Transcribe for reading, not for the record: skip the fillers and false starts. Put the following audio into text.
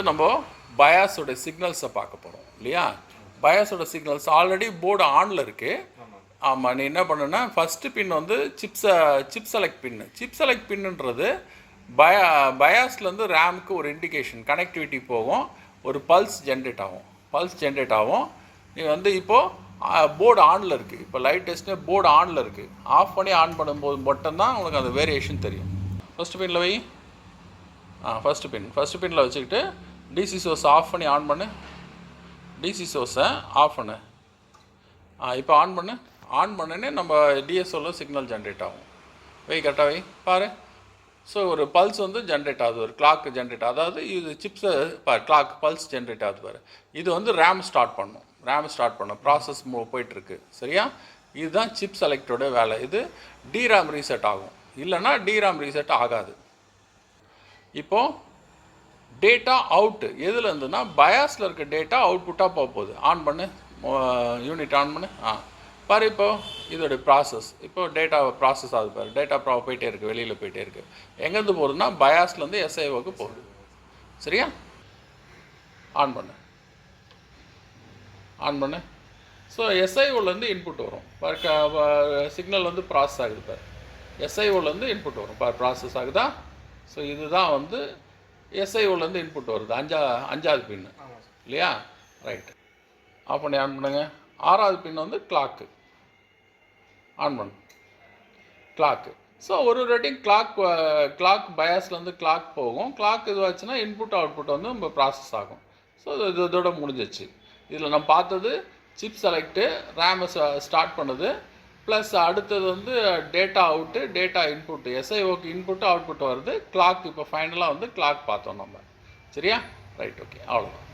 நம்ம பயாஸோட சிக்னல்ஸை பார்க்க போகிறோம் இல்லையா. பயாஸோட சிக்னல்ஸ் ஆல்ரெடி போர்டு ஆனில் இருக்குது. ஆமாம், நீ என்ன பண்ணுன்னா ஃபஸ்ட்டு பின் வந்து சிப் செலக்ட் பின்னு. சிப் செலக்ட் பின்னுன்றது பயாஸ்லேருந்து ரேமுக்கு ஒரு இண்டிகேஷன் கனெக்டிவிட்டி போகும், ஒரு பல்ஸ் ஜென்ரேட் ஆகும். நீ வந்து இப்போது போர்டு ஆனில் இருக்குது. இப்போ லைட் டெஸ்ட்டு போர்டு ஆனில் இருக்குது. ஆஃப் பண்ணி ஆன் பண்ணும்போது மட்டும்தான் உனக்கு அந்த வேரியேஷன் தெரியும். ஃபஸ்ட்டு பின்னில் வை. ஃபஸ்ட்டு பின்னில் வச்சுக்கிட்டு டிசி சோர்ஸை ஆஃப் பண்ணி ஆன் பண்ணு. டிசி சோர்ஸை ஆஃப் பண்ணு. இப்போ ஆன் பண்ணுன்னு நம்ம டிஎஸ்ஓவில் சிக்னல் ஜென்ரேட் ஆகும். கரெக்டாக வை பாரு. ஸோ ஒரு பல்ஸ் வந்து ஜென்ரேட் ஆகுது, ஒரு கிளாக் ஜென்ரேட் ஆகுது. அதாவது இது சிப்ஸை கிளாக் பல்ஸ் ஜென்ரேட் ஆகுது பாரு. இது வந்து ரேம் ஸ்டார்ட் பண்ணும். ப்ராசஸ் போயிட்டுருக்கு சரியா. இதுதான் சிப் செலக்டோட வேலை. இது டிராம் ரீசெட் ஆகும், இல்லைன்னா டிராம் ரீசெட் ஆகாது. இப்போது டேட்டா அவுட்டு எதில் இருந்துன்னா பயாஸில் இருக்க டேட்டா அவுட்புட்டாக போகுது. ஆன் பண்ணு, யூனிட் ஆன் பண்ணு. பாரு இப்போது இதோடைய ப்ராசஸ், இப்போது டேட்டா ப்ராசஸ் ஆகுது பாரு. டேட்டா போயிட்டே இருக்குது, வெளியில் போயிட்டே இருக்குது. எங்கேருந்து போகுதுன்னா பயாஸ்லேருந்து எஸ்ஐஓக்கு போகுது சரியா. ஆன் பண்ணு. ஸோ எஸ்ஐஓலேருந்து இன்புட் வரும் பாரு. சிக்னல் வந்து ப்ராசஸ் ஆகுது பாரு. எஸ்ஐஓலேருந்து இன்புட் வரும் பாரு, ப்ராசஸ் ஆகுதா. ஸோ இதுதான் வந்து எஸ்ஐஓலேருந்து இன்புட் வருது. அஞ்சாவது பின்னு இல்லையா. ரைட், ஆன் பண்ணுங்க. ஆறாவது பின் வந்து கிளாக்கு. ஆன் பண்ணு கிளாக்கு. ஸோ ஒரு ரேட்டிங் கிளாக் பயாஸ்லேருந்து கிளாக் போகும். கிளாக் இதுவாச்சுன்னா இன்புட் அவுட்புட் வந்து நம்ம ப்ராசஸ் ஆகும். ஸோ இதோட முடிஞ்சிச்சு. இதில் நம்ம பார்த்தது சிப் செலக்ட்டு, ரேமை ஸ்டார்ட் பண்ணுது, ப்ளஸ் அடுத்தது வந்து டேட்டா அவுட்டு, டேட்டா இன்புட்டு. எஸ்ஐஓக்கு இன்புட்டு அவுட்புட் வருது. கிளாக் இப்போ ஃபைனலாக வந்து கிளாக் பார்த்தோம் நம்ம சரியா. ரைட், ஓகே, அவ்வளோதான்.